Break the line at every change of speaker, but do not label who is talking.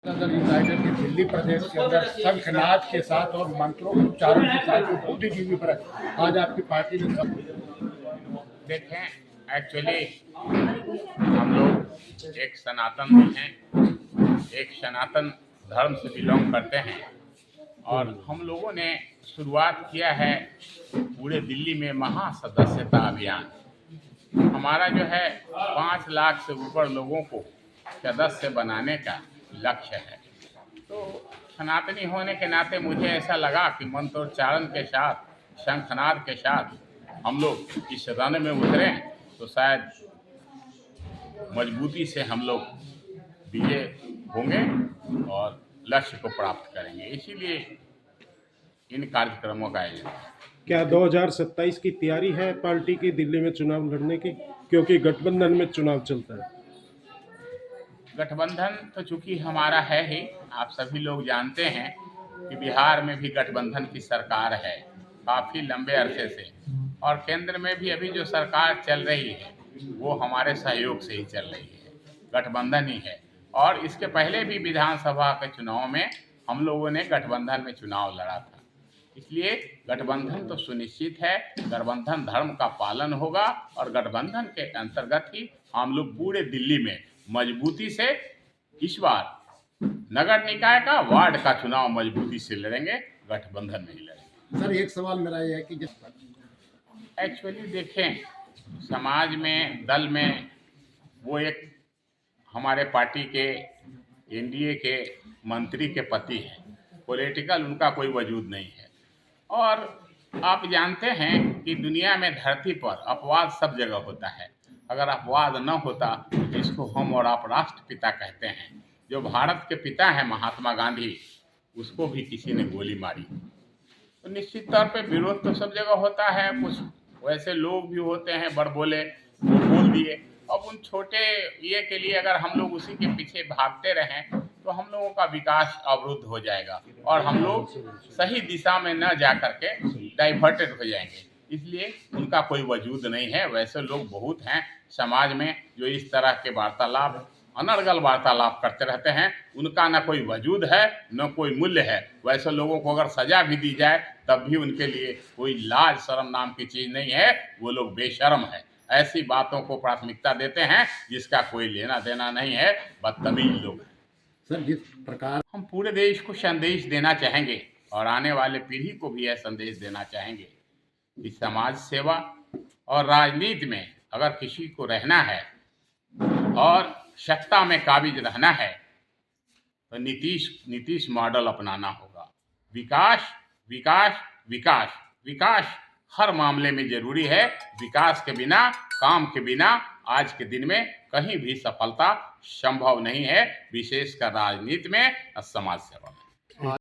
दल यूनाइटेड के दिल्ली प्रदेश के अंदर शंखनाद के साथ और मंत्रोच्चारण के साथ जो बुद्धिजीवी पर आज आपकी पार्टी ने सब
देखें। एक्चुअली हम लोग एक सनातन भी हैं, एक सनातन धर्म से बिलोंग करते हैं और हम लोगों ने शुरुआत किया है पूरे दिल्ली में महासदस्यता अभियान। हमारा जो है 5 लाख से ऊपर लोगों को सदस्य बनाने का लक्ष्य है। तो सनातनी होने के नाते मुझे ऐसा लगा कि मंत्रोच्चारण के साथ, शंखनाद के साथ हम लोग इस रण में उतरें तो शायद मजबूती से हम लोग विजय होंगे और लक्ष्य को प्राप्त करेंगे। इसीलिए इन कार्यक्रमों का आयोजन।
क्या 2027 की तैयारी है पार्टी की दिल्ली में चुनाव लड़ने की, क्योंकि गठबंधन में चुनाव चलता है?
गठबंधन तो चूंकि हमारा है ही, आप सभी लोग जानते हैं कि बिहार में भी गठबंधन की सरकार है काफ़ी लंबे अरसे से, और केंद्र में भी अभी जो सरकार चल रही है वो हमारे सहयोग से ही चल रही है, गठबंधन ही है। और इसके पहले भी विधानसभा के चुनाव में हम लोगों ने गठबंधन में चुनाव लड़ा था। इसलिए गठबंधन तो सुनिश्चित है, गठबंधन धर्म का पालन होगा और गठबंधन के अंतर्गत ही हम लोग पूरे दिल्ली में मजबूती से इस बार नगर निकाय का, वार्ड का चुनाव मजबूती से लड़ेंगे, गठबंधन में ही लड़ेंगे।
सर एक सवाल मेरा यह है कि
एक्चुअली देखें, समाज में, दल में वो एक हमारे पार्टी के एनडीए के मंत्री के पति हैं, पॉलिटिकल उनका कोई वजूद नहीं है। और आप जानते हैं कि दुनिया में, धरती पर अपवाद सब जगह होता है। अगर अपवाद न होता तो जिसको हम और आप राष्ट्रपिता कहते हैं, जो भारत के पिता हैं महात्मा गांधी, उसको भी किसी ने गोली मारी। तो निश्चित तौर पे विरोध तो सब जगह होता है। कुछ वैसे लोग भी होते हैं बड़बोले, वो बोल दिए। अब उन छोटे ये के लिए अगर हम लोग उसी के पीछे भागते रहें तो हम लोगों का विकास अवरुद्ध हो जाएगा और हम लोग सही दिशा में न जा करके डाइवर्टेड हो जाएंगे। इसलिए उनका कोई वजूद नहीं है। वैसे लोग बहुत हैं समाज में जो इस तरह के वार्तालाप, अनर्गल वार्तालाप करते रहते हैं, उनका न कोई वजूद है न कोई मूल्य है। वैसे लोगों को अगर सजा भी दी जाए तब भी उनके लिए कोई लाज शर्म नाम की चीज़ नहीं है। वो लोग बेशर्म है, ऐसी बातों को प्राथमिकता देते हैं जिसका कोई लेना देना नहीं है, बदतमीज लोग।
सर जिस प्रकार
हम पूरे देश को संदेश देना चाहेंगे और आने वाले पीढ़ी को भी यह संदेश देना चाहेंगे कि समाज सेवा और राजनीति में अगर किसी को रहना है और सत्ता में काबिज रहना है तो नीतीश मॉडल अपनाना होगा। विकास विकास विकास विकास हर मामले में जरूरी है। विकास के बिना, काम के बिना आज के दिन में कहीं भी सफलता संभव नहीं है, विशेषकर राजनीति में और समाज सेवा में।